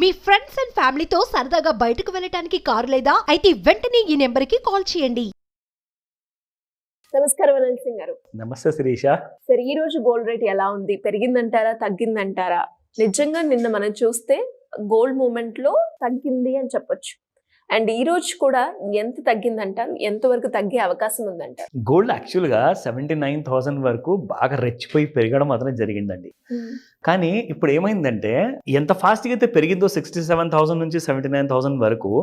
Me friends and ఫ్యామిలీతో సరదాగా బయటకు వెళ్ళటానికి కారు లేదా అయితే వెంటనే ఈ నెంబర్కి కాల్ చేయండి. నమస్కారం అనంత్ సింగ్ గారు. నమస్తే శిరీష. సరే, ఈ రోజు గోల్డ్ రేట్ ఎలా ఉంది? పెరిగిందంటారా, తగ్గిందంటారా? నిజంగా నిన్న మనం చూస్తే గోల్డ్ మూమెంట్ లో తగ్గింది అని చెప్పొచ్చు. అండ్ ఈ రోజు కూడా ఎంత తగ్గిందంటారు? ఎంతవరకు తగ్గే అవకాశం ఉందంటారు? గోల్డ్ యాక్చువల్గా 79,000 వరకు బాగా రెచ్చిపోయి పెరగడం మాత్రం జరిగిందండి. కానీ ఇప్పుడు ఏమైందంటే ఎంత ఫాస్ట్గా అయితే పెరిగిందో 67,000 నుంచి 79,000 వరకు,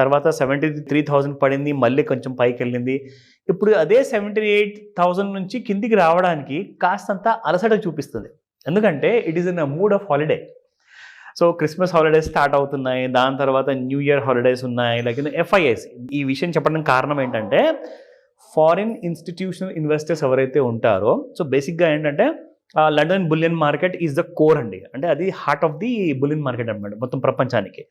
తర్వాత 73,000 పడింది, మళ్ళీ కొంచెం పైకి వెళ్ళింది. ఇప్పుడు అదే 78,000 నుంచి కిందికి రావడానికి కాస్తంత అలసట చూపిస్తుంది. ఎందుకంటే it is in a mood of holiday. So Christmas holidays start అవుతున్నాయి, దాని తర్వాత న్యూ ఇయర్ హాలిడేస్ ఉన్నాయి, లైక్ FIS. ఈ విషయం చెప్పడానికి కారణం ఏంటంటే ఫారిన్ ఇన్స్టిట్యూషనల్ ఇన్వెస్టర్స్ ఎవరైతే ఉంటారో, సో బేసిక్గా ఏంటంటే London bullion market is the core అండి. అంటే అది heart of the bullion market అనమాట మొత్తం ప్రపంచానికి.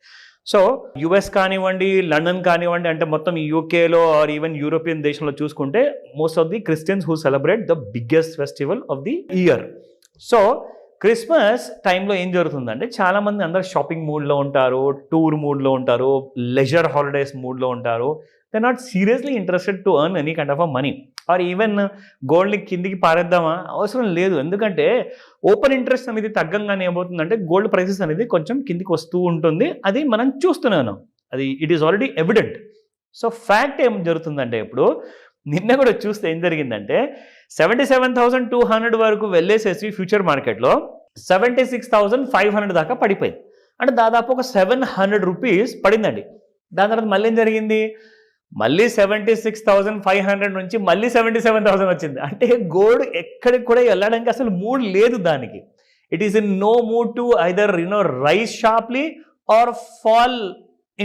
సో US కానివ్వండి, లండన్ కానివ్వండి, అంటే మొత్తం యూకేలో ఆర్ ఈవెన్ యూరోపియన్ దేశంలో చూసుకుంటే most of the Christians who celebrate the biggest festival of the year. So Christmas టైంలో ఏం జరుగుతుందంటే చాలామంది అందరు షాపింగ్ మూడ్లో ఉంటారు, టూర్ మూడ్లో ఉంటారు, లెజర్ హాలిడేస్ మూడ్లో ఉంటారు. They not seriously interested to earn any kind of a money or even గోల్డ్ని కిందికి పారేద్దామా అవసరం లేదు. ఎందుకంటే ఓపెన్ ఇంట్రెస్ట్ అనేది తగ్గంగానే ఏమవుతుందంటే గోల్డ్ ప్రైసెస్ అనేది కొంచెం కిందికి వస్తూ ఉంటుంది. అది మనం చూస్తున్నాను, అది it is already evident. So fact ఏం జరుగుతుందంటే ఇప్పుడు నిన్న కూడా చూస్తే ఏం జరిగిందంటే 77,200 వరకు వెళ్ళేసేసి ఫ్యూచర్ మార్కెట్లో 76,500 దాకా పడిపోయింది. అంటే దాదాపు ఒక 700 రూపీస్ పడిందండి. దాని తర్వాత మళ్ళీ ఏం జరిగింది, మళ్ళీ 76,500 నుంచి మళ్ళీ 77,000 వచ్చింది. అంటే గోల్డ్ ఎక్కడికి కూడా వెళ్ళడానికి అసలు మూడ్ లేదు దానికి. It is in no mood to either rise sharply or fall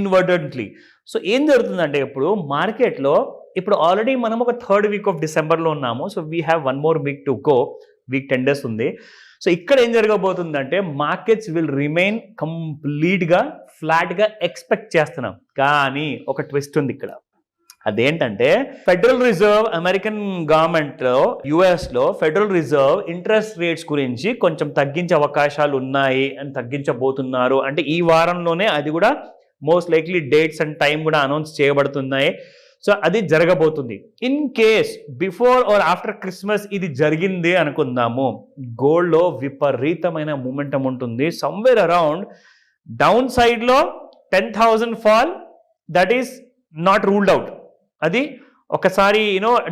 inadvertently. So ఏం జరుగుతుందంటే ఇప్పుడు మార్కెట్లో ఇప్పుడు ఆల్రెడీ మనం ఒక 3rd వీక్ ఆఫ్ డిసెంబర్లో ఉన్నాము. So we have 1 more week to go. Week 10 days ఉంది. సో ఇక్కడ ఏం జరగబోతుందంటే మార్కెట్స్ విల్ రిమైన్ కంప్లీట్గా ఫ్లాట్గా ఎక్స్పెక్ట్ చేస్తున్నాం. కానీ ఒక ట్విస్ట్ ఉంది ఇక్కడ. అదేంటంటే ఫెడరల్ రిజర్వ్ అమెరికన్ గవర్నమెంట్లో యుఎస్లో ఫెడరల్ రిజర్వ్ ఇంట్రెస్ట్ రేట్స్ గురించి కొంచెం తగ్గించే అవకాశాలు ఉన్నాయి అని తగ్గించబోతున్నారు. అంటే ఈ వారంలోనే అది కూడా most likely dates and time కూడా అనౌన్స్ చేయబడుతున్నాయి. సో అది జరగబోతుంది. In case before or after Christmas ఇది జరిగింది అనుకుందాము, గోల్డ్లో విపరీతమైన మూమెంటం ఉంటుంది. సమ్వేర్ అరౌండ్ డౌన్ సైడ్లో 10,000 fall, that is not ruled out. అది ఒకసారి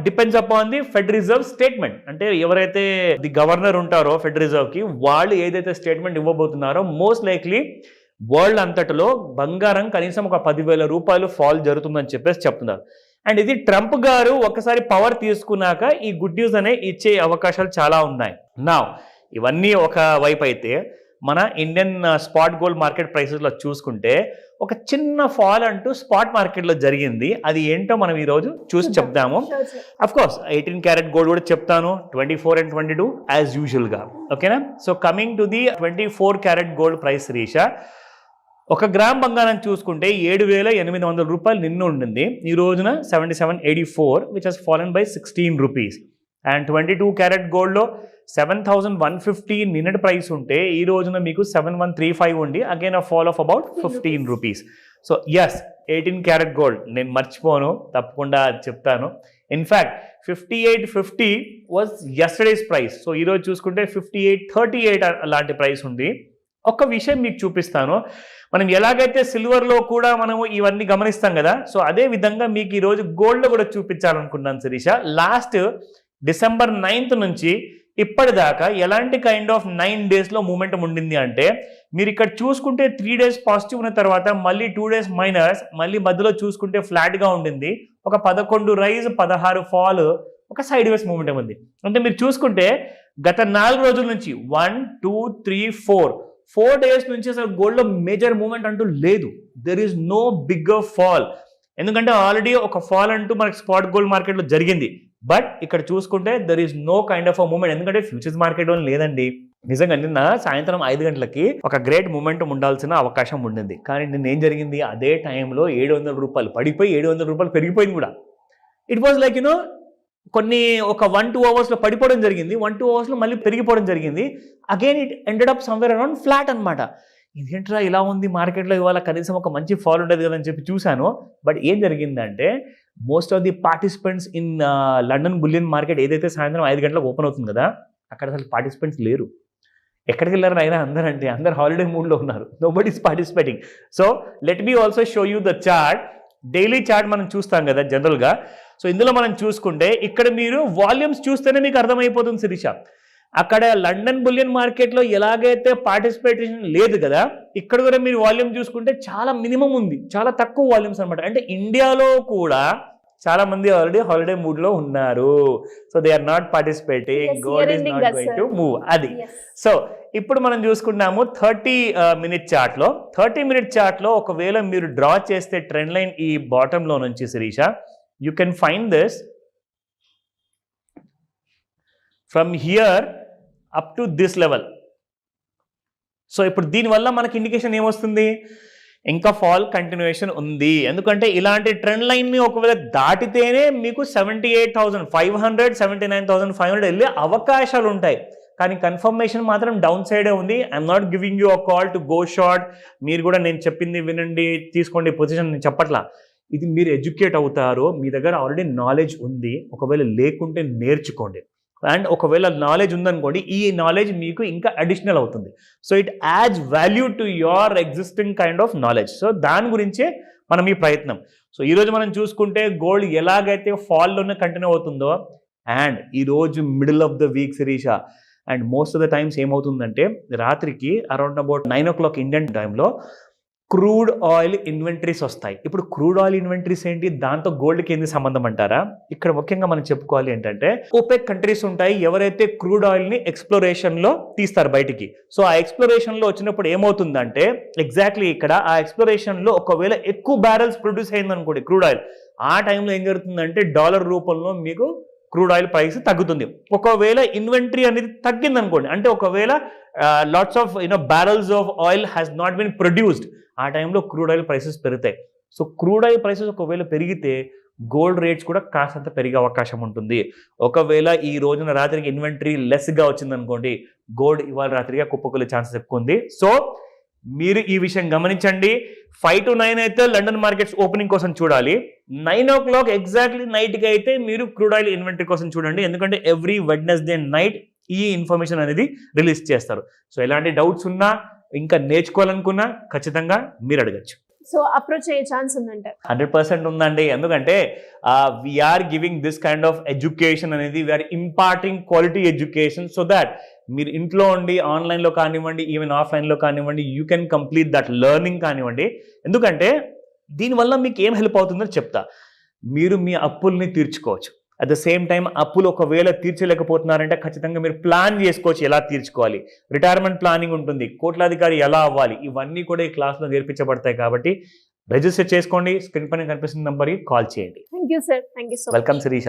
depends upon the fed reserve statement. అంటే ఎవరైతే ది గవర్నర్ ఉంటారో ఫెడ్ రిజర్వ్కి, వాళ్ళు ఏదైతే స్టేట్మెంట్ ఇవ్వబోతున్నారో మోస్ట్ లైక్లీ వరల్డ్ అంతటిలో బంగారం కనీసం ఒక 10,000 రూపాయలు ఫాల్ జరుగుతుందని చెప్పేసి చెప్తున్నారు. అండ్ ఇది ట్రంప్ గారు ఒకసారి పవర్ తీసుకున్నాక ఈ గుడ్ న్యూస్ అనే ఇచ్చే అవకాశాలు చాలా ఉన్నాయి. నా ఇవన్నీ ఒక వైపు అయితే మన ఇండియన్ స్పాట్ గోల్డ్ మార్కెట్ ప్రైసెస్లో చూసుకుంటే ఒక చిన్న ఫాల్ అంటూ స్పాట్ మార్కెట్లో జరిగింది. అది ఏంటో మనం ఈరోజు చూసి చెప్తాము. అఫ్ కోర్స్ 18 క్యారెట్ గోల్డ్ కూడా చెప్తాను, 24 and 22 యాజ్ యూజువల్గా. ఓకేనా? So coming to the 24 carat gold price Risha, 1 gram బంగారం చూసుకుంటే 7,800 రూపాయలు నిన్న ఉండింది. ఈ రోజున 7784, which has fallen by 16 rupees. And 22 carat గోల్డ్లో 7,150 నిన్నటి ప్రైస్ ఉంటే ఈ రోజున మీకు 7,135 ఉండి again a fall of about 15 rupees. So yes, 18 carat gold నేను మర్చిపోను, తప్పకుండా చెప్తాను. In fact 5850 was yesterday's price. So ఈరోజు చూసుకుంటే 5838 అలాంటి ప్రైస్ ఉంది. ఒక విషయం మీకు చూపిస్తాను. మనం ఎలాగైతే సిల్వర్లో కూడా మనము ఇవన్నీ గమనిస్తాం కదా, సో అదే విధంగా మీకు ఈరోజు గోల్డ్లో కూడా చూపించాలనుకున్నాను శిరీష. లాస్ట్ డిసెంబర్ 9th నుంచి ఇప్పటిదాకా ఎలాంటి కైండ్ ఆఫ్ 9 daysలో మూమెంటం ఉండింది అంటే, మీరు ఇక్కడ చూసుకుంటే 3 days పాజిటివ్ ఉన్న తర్వాత మళ్ళీ 2 days మైనస్, మళ్ళీ మధ్యలో చూసుకుంటే ఫ్లాట్గా ఉండింది. ఒక 11 రైజ్, 16 ఫాల్, ఒక సైడ్ వేస్ మూమెంటం ఉంది. అంటే మీరు చూసుకుంటే గత 4 రోజుల నుంచి 1 2 3 4 days నుంచి అసలు గోల్డ్లో మేజర్ మూమెంట్ అంటూ లేదు. There is no bigger fall. ఎందుకంటే ఆల్రెడీ ఒక ఫాల్ అంటూ మనకి స్పాట్ గోల్డ్ మార్కెట్లో జరిగింది. బట్ ఇక్కడ చూసుకుంటే there is no kind of a movement. ఎందుకంటే ఫ్యూచర్స్ మార్కెట్ లేదండి. నిజంగా నిన్న సాయంత్రం 5 గంటలకి ఒక గ్రేట్ మూమెంటం ఉండాల్సిన అవకాశం ఉండింది. కానీ నిన్న ఏం జరిగింది, అదే టైంలో 700 రూపాయలు పడిపోయి 700 రూపాయలు పెరిగిపోయింది కూడా. ఇట్ వాజ్ లైక్ కొన్ని ఒక 1-2 అవర్స్లో పడిపోవడం జరిగింది, 1-2 అవర్స్లో మళ్ళీ పెరిగిపోవడం జరిగింది. Again it ended up somewhere around flat అనమాట. ఇదేంట్రా ఇలా ఉంది మార్కెట్లో, ఇవాళ కనీసం ఒక మంచి ఫాల్ ఉండేది కదా అని చెప్పి చూశాను. బట్ ఏం జరిగిందంటే most of the participants in London bullion market ఏదైతే సాయంత్రం 5 గంటలకు ఓపెన్ అవుతుంది కదా, అక్కడ అసలు పార్టిసిపెంట్స్ లేరు. ఎక్కడికి వెళ్ళారు అయినా అందరు హాలిడే మూడ్లో ఉన్నారు. Nobody is participating. So let me also show you the chart. Daily chart మనం చూస్తాం కదా జనరల్గా. సో ఇందులో మనం చూసుకుంటే ఇక్కడ మీరు వాల్యూమ్స్ చూస్తేనే మీకు అర్థమైపోతుంది శిరీష. అక్కడ లండన్ బులియన్ మార్కెట్లో ఎలాగైతే పార్టిసిపేషన్ లేదు కదా, ఇక్కడ కూడా మీరు వాల్యూమ్ చూసుకుంటే చాలా మినిమం ఉంది, చాలా తక్కువ వాల్యూమ్స్ అనమాట. అంటే ఇండియాలో కూడా చాలా మంది ఆల్రెడీ హాలిడే మూడ్ లో ఉన్నారు. So they are not participating. Gold is not going to move. అది. సో ఇప్పుడు మనం చూసుకున్నాము 30-minute చార్ట్ లో. 30-minute చార్ట్ లో ఒకవేళ మీరు డ్రా చేస్తే ట్రెండ్ లైన్ ఈ బాటమ్ లో నుంచి Sirisha, you can find this from here up to this level. So ఇప్పుడు దీనివల్ల మనకి ఇండికేషన్ ఏమొస్తుంది, ఇంకా ఫాల్ కంటిన్యూషన్ ఉంది. ఎందుకంటే ఇలాంటి ట్రెండ్ లైన్ని ఒకవేళ దాటితేనే మీకు 78,500 79,500 వెళ్ళే అవకాశాలు ఉంటాయి. కానీ కన్ఫర్మేషన్ మాత్రం డౌన్ సైడే ఉంది. I'm not giving you a call to go short. మీరు కూడా నేను చెప్పింది వినండి, తీసుకోండి పొజిషన్, నేను చెప్పట్లా. ఇది మీరు ఎడ్యుకేట్ అవుతారో, మీ దగ్గర ఆల్రెడీ నాలెడ్జ్ ఉంది, ఒకవేళ లేకుంటే నేర్చుకోండి. అండ్ ఒకవేళ నాలెడ్జ్ ఉందనుకోండి, ఈ నాలెడ్జ్ మీకు ఇంకా అడిషనల్ అవుతుంది. So it adds value to your existing kind of knowledge. So దాని గురించే మనం ఈ ప్రయత్నం. సో ఈరోజు మనం చూసుకుంటే గోల్డ్ ఎలాగైతే ఫాల్లోనే కంటిన్యూ అవుతుందో, అండ్ ఈరోజు middle of the week Shirisha, and most of the times ఏమవుతుందంటే రాత్రికి అరౌండ్ అబౌట్ 9 o'clock ఇండియన్ టైంలో క్రూడ్ ఆయిల్ ఇన్వెంటరీస్ వస్తాయి. ఇప్పుడు క్రూడ్ ఆయిల్ ఇన్వెంటరీస్ ఏంటి, దాంతో గోల్డ్కి ఏంది సంబంధం అంటారా? ఇక్కడ ముఖ్యంగా మనం చెప్పుకోవాలి ఏంటంటే ఓపెక్ కంట్రీస్ ఉంటాయి, ఎవరైతే క్రూడ్ ఆయిల్ని ఎక్స్ప్లోరేషన్లో తీస్తారు బయటికి. సో ఆ ఎక్స్ప్లోరేషన్లో వచ్చినప్పుడు ఏమవుతుందంటే ఎగ్జాక్ట్లీ ఇక్కడ ఆ ఎక్స్ప్లోరేషన్లో ఒకవేళ ఎక్కువ బ్యారెల్స్ ప్రొడ్యూస్ అయిందనుకోండి క్రూడ్ ఆయిల్, ఆ టైంలో ఏం జరుగుతుందంటే డాలర్ రూపంలో మీకు క్రూడ్ ఆయిల్ ప్రైస్ తగ్గుతుంది. ఒకవేళ ఇన్వెంటరీ అనేది తగ్గింది అనుకోండి, అంటే ఒకవేళ lots of barrels of oil has not been produced, ఆ టైంలో క్రూడ్ ఆయిల్ ప్రైసెస్ పెరుగుతాయి. సో క్రూడ్ ఆయిల్ ప్రైసెస్ ఒకవేళ పెరిగితే గోల్డ్ రేట్స్ కూడా కాస్తంత పెరిగే అవకాశం ఉంటుంది. ఒకవేళ ఈ రోజున రాత్రికి ఇన్వెంటరీ లెస్గా వచ్చిందనుకోండి, గోల్డ్ ఇవాళ రాత్రిగా కుప్పకొలే ఛాన్సెస్ ఎక్కువ ఉంది. సో మీరు ఈ విషయం గమనించండి. 5 to 9 అయితే లండన్ మార్కెట్స్ ఓపెనింగ్ కోసం చూడాలి. 9 o'clock ఎగ్జాక్ట్లీ నైట్కి అయితే మీరు క్రూడ్ ఆయిల్ ఇన్వెంటరీ కోసం చూడండి. ఎందుకంటే ఎవ్రీ వెడ్నెస్డే నైట్ ఈ ఇన్ఫర్మేషన్ అనేది రిలీజ్ చేస్తారు. సో ఎలాంటి డౌట్స్ ఉన్నా, ఇంకా నేర్చుకోవాలనుకున్నా ఖచ్చితంగా మీరు అడగచ్చు. సో అప్రోచ్ అయ్యే ఛాన్స్ ఉందంటారు? 100% ఉందండి. ఎందుకంటే we're giving this kind of education అనేది, we're imparting quality education, so that మీరు ఇంట్లో ఉండి ఆన్లైన్లో కానివ్వండి, ఈవెన్ ఆఫ్లైన్లో కానివ్వండి, you can complete that learning కానివ్వండి. ఎందుకంటే దీనివల్ల మీకు ఏం హెల్ప్ అవుతుందో చెప్తా. మీరు మీ అప్పుల్ని తీర్చుకోవచ్చు. అట్ ద సేమ్ టైం అప్పులు ఒకవేళ తీర్చలేకపోతున్నారంటే ఖచ్చితంగా మీరు ప్లాన్ చేసుకోవచ్చు ఎలా తీర్చుకోవాలి. రిటైర్మెంట్ ప్లానింగ్ ఉంటుంది, కోట్లాధికారి ఎలా అవ్వాలి, ఇవన్నీ కూడా ఈ క్లాస్లో నేర్పించబడతాయి. కాబట్టి రిజిస్టర్ చేసుకోండి, స్క్రీన్ పైన కనిపిస్తున్న నంబర్కి కాల్ చేయండి. Thank you sir. Thank you so much. Welcome Sirisha.